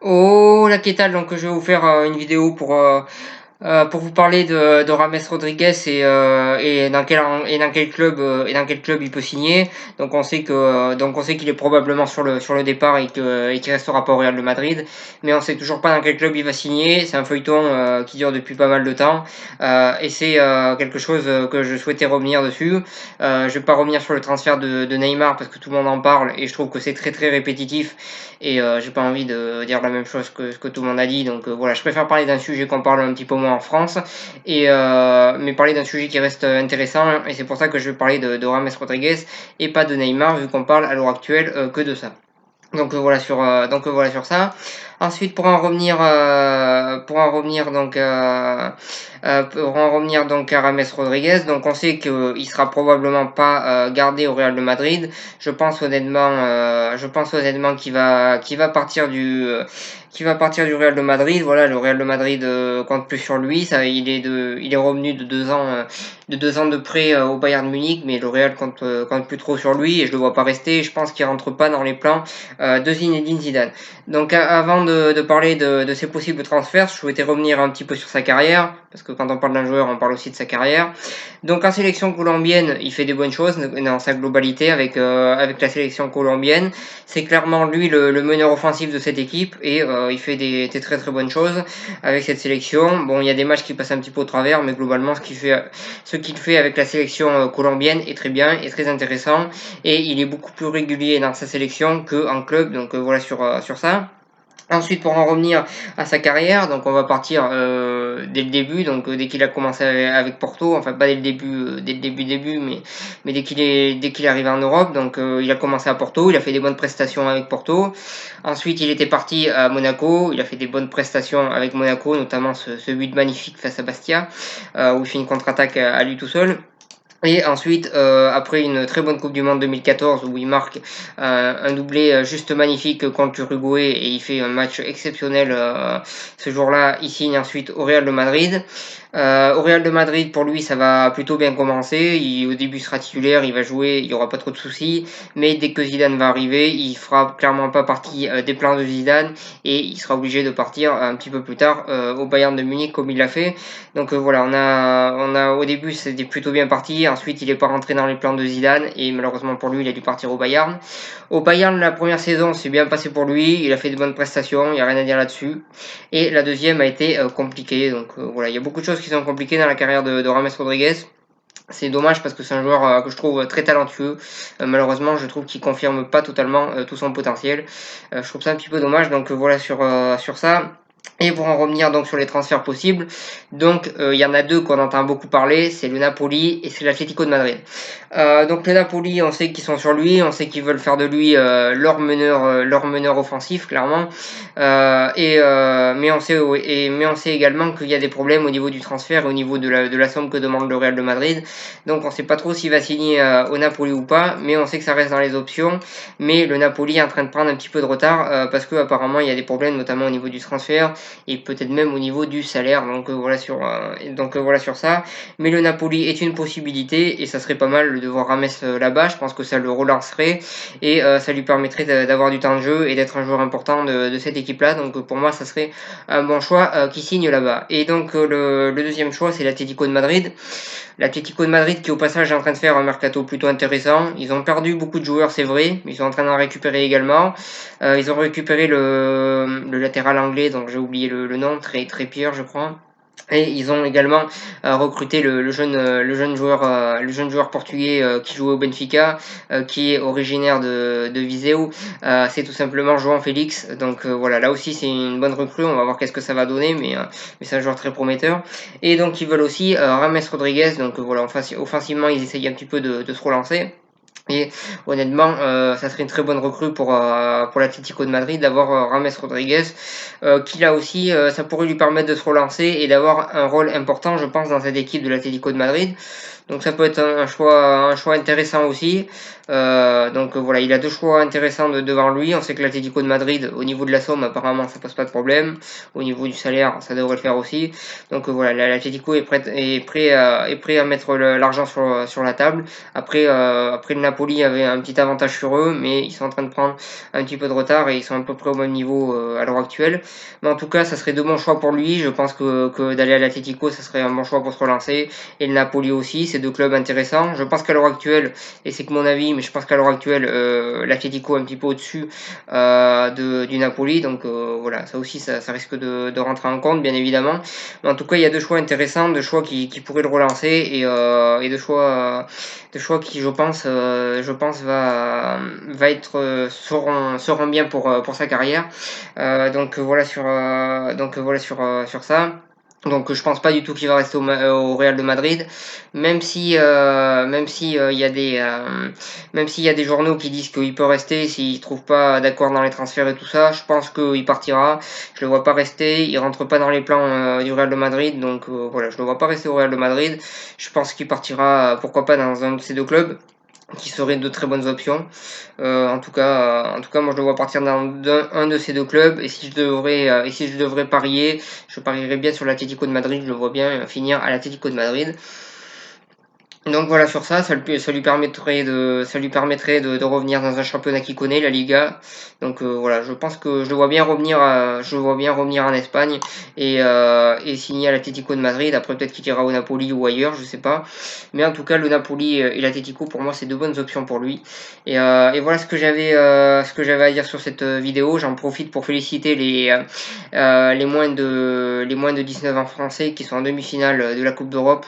Oh la qu'est-ce donc je vais vous faire une vidéo pour vous parler de Rames Rodriguez et dans quel club il peut signer. Donc on sait qu'il est probablement sur le départ et qu'il restera pas au Real de Madrid, mais on sait toujours pas dans quel club il va signer. C'est un feuilleton qui dure depuis pas mal de temps et c'est quelque chose que je souhaitais revenir dessus. Je vais pas revenir sur le transfert de Neymar parce que tout le monde en parle et je trouve que c'est très très répétitif et j'ai pas envie de dire la même chose que ce que tout le monde a dit. Donc voilà, je préfère parler d'un sujet qu'on parle un petit peu moins en France, mais parler d'un sujet qui reste intéressant. Et c'est pour ça que je vais parler de Rames Rodriguez et pas de Neymar, vu qu'on parle à l'heure actuelle que de ça. Voilà sur ça. Ensuite, pour en revenir donc à Rames Rodriguez, donc on sait qu'il sera probablement pas gardé au Real de Madrid. Je pense honnêtement qu'il va partir du Real de Madrid. Voilà, le Real de Madrid compte plus sur lui. Il est revenu de 2 ans de prêt au Bayern Munich, mais le Real compte plus trop sur lui et je le vois pas rester. Je pense qu'il rentre pas dans les plans de Zinedine Zidane. Donc avant de parler de ses possibles transferts, je souhaitais revenir un petit peu sur sa carrière, parce que quand on parle d'un joueur, on parle aussi de sa carrière. Donc en sélection colombienne, il fait des bonnes choses dans sa globalité avec la sélection colombienne. C'est clairement lui le meneur offensif de cette équipe et il fait des très très bonnes choses avec cette sélection. Bon, il y a des matchs qui passent un petit peu au travers, mais globalement ce qu'il fait avec la sélection colombienne est très bien et très intéressant et il est beaucoup plus régulier dans sa sélection qu'en club. Donc voilà sur ça. Ensuite, pour en revenir à sa carrière, donc on va partir dès le début, donc dès qu'il a commencé avec Porto, enfin pas dès le début, mais dès qu'il est arrivé en Europe, donc il a commencé à Porto, il a fait des bonnes prestations avec Porto. Ensuite, il était parti à Monaco, il a fait des bonnes prestations avec Monaco, notamment ce but magnifique face à Bastia, où il fait une contre-attaque à lui tout seul. Et ensuite, après une très bonne Coupe du Monde 2014 où il marque un doublé juste magnifique contre l'Uruguay et il fait un match exceptionnel ce jour-là, il signe ensuite au Real de Madrid. Au Real de Madrid, pour lui, ça va plutôt bien commencer. Au début, il sera titulaire, il va jouer, il n'y aura pas trop de soucis. Mais dès que Zidane va arriver, il fera clairement pas partie des plans de Zidane et il sera obligé de partir un petit peu plus tard au Bayern de Munich comme il l'a fait. Donc voilà, au début, c'était plutôt bien parti. Ensuite, il n'est pas rentré dans les plans de Zidane et malheureusement pour lui, il a dû partir au Bayern. Au Bayern, la première saison, c'est bien passé pour lui. Il a fait de bonnes prestations, il n'y a rien à dire là-dessus. Et la deuxième a été compliquée. Donc voilà, il y a beaucoup de choses qui sont compliquées dans la carrière de Rames Rodriguez. C'est dommage parce que c'est un joueur que je trouve très talentueux. Malheureusement, je trouve qu'il confirme pas totalement tout son potentiel. Je trouve ça un petit peu dommage. Donc voilà sur ça. Et pour en revenir donc sur les transferts possibles, donc il y en a deux qu'on entend beaucoup parler, c'est le Napoli et c'est l'Atlético de Madrid. Donc le Napoli, on sait qu'ils sont sur lui, on sait qu'ils veulent faire de lui leur meneur offensif clairement. Mais on sait également qu'il y a des problèmes au niveau du transfert et au niveau de la somme que demande le Real de Madrid. Donc on sait pas trop s'il va signer au Napoli ou pas, mais on sait que ça reste dans les options. Mais le Napoli est en train de prendre un petit peu de retard parce que apparemment il y a des problèmes, notamment au niveau du transfert et peut-être même au niveau du salaire. Donc voilà sur ça. Mais le Napoli est une possibilité et ça serait pas mal de voir Rames là-bas. Je pense que ça le relancerait et ça lui permettrait d'avoir du temps de jeu et d'être un joueur important de cette équipe-là. Donc pour moi, ça serait un bon choix qui signe là-bas. Et donc le deuxième choix, c'est l'Atlético de Madrid. L'Atlético de Madrid qui au passage est en train de faire un mercato plutôt intéressant. Ils ont perdu beaucoup de joueurs, c'est vrai, mais ils sont en train d'en récupérer également. Ils ont récupéré le latéral anglais, donc j'ai oublié le nom, très Pierre je crois. Et ils ont également recruté le jeune joueur portugais qui joue au Benfica, qui est originaire de Viseu. C'est tout simplement João Félix. Donc voilà, là aussi c'est une bonne recrue. On va voir qu'est-ce que ça va donner, mais c'est un joueur très prometteur. Et donc ils veulent aussi Rames Rodriguez. Donc voilà, offensivement ils essayent un petit peu de se relancer. Et honnêtement, ça serait une très bonne recrue pour l'Atlético de Madrid d'avoir Rames Rodriguez, qui là aussi, ça pourrait lui permettre de se relancer et d'avoir un rôle important, je pense, dans cette équipe de l'Atlético de Madrid. Donc ça peut être un choix intéressant aussi. Donc voilà, il a 2 choix intéressants devant lui. On sait que l'Atlético de Madrid, au niveau de la somme, apparemment, ça pose pas de problème. Au niveau du salaire, ça devrait le faire aussi. Donc voilà, l'Atlético est prêt à mettre l'argent sur la table. Après, le Napoli avait un petit avantage sur eux, mais ils sont en train de prendre un petit peu de retard et ils sont à peu près au même niveau à l'heure actuelle. Mais en tout cas, ça serait de bons choix pour lui. Je pense que d'aller à l'Atlético, ça serait un bon choix pour se relancer. Et le Napoli aussi, c'est deux clubs intéressants. Je pense qu'à l'heure actuelle, et c'est que mon avis, mais je pense qu'à l'heure actuelle, l'Atlético est un petit peu au-dessus du Napoli. Donc voilà, ça aussi, ça risque de rentrer en compte, bien évidemment. Mais en tout cas, il y a deux choix intéressants, deux choix qui pourraient le relancer et deux choix qui, je pense va être seront bien pour sa carrière. Donc voilà sur ça. Donc je pense pas du tout qu'il va rester au Real de Madrid, même si il y a même s'il y a des journaux qui disent qu'il peut rester s'il trouve pas d'accord dans les transferts et tout ça. Je pense qu'il partira. Je le vois pas rester. Il rentre pas dans les plans du Real de Madrid, donc voilà, je le vois pas rester au Real de Madrid. Je pense qu'il partira, pourquoi pas dans un de ces deux clubs qui seraient de très bonnes options. En tout cas, moi je le vois partir dans un de ces deux clubs. Et si je devrais parier, je parierais bien sur l'Atlético de Madrid. Je le vois bien finir à l'Atlético de Madrid. Donc voilà, sur ça, ça lui permettrait de revenir dans un championnat qu'il connaît, la Liga. Donc voilà, je pense que je le vois bien revenir en Espagne et signer à l'Atlético de Madrid. Après peut-être qu'il ira au Napoli ou ailleurs, je sais pas. Mais en tout cas, le Napoli et l'Atlético pour moi c'est deux bonnes options pour lui. Et voilà ce que j'avais à dire sur cette vidéo. J'en profite pour féliciter les moins de 19 ans français qui sont en demi-finale de la Coupe d'Europe.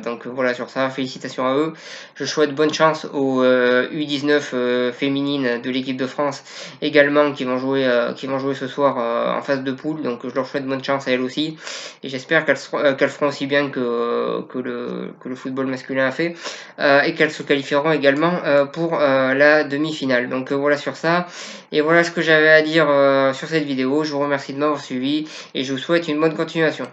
Donc voilà sur ça, félicitations à eux. Je souhaite bonne chance aux U19 féminines de l'équipe de France également qui vont jouer ce soir en phase de poule. Donc je leur souhaite bonne chance à elles aussi. Et j'espère qu'elles feront aussi bien que le football masculin a fait. Et qu'elles se qualifieront également pour la demi-finale. Donc voilà sur ça. Et voilà ce que j'avais à dire sur cette vidéo. Je vous remercie de m'avoir suivi et je vous souhaite une bonne continuation.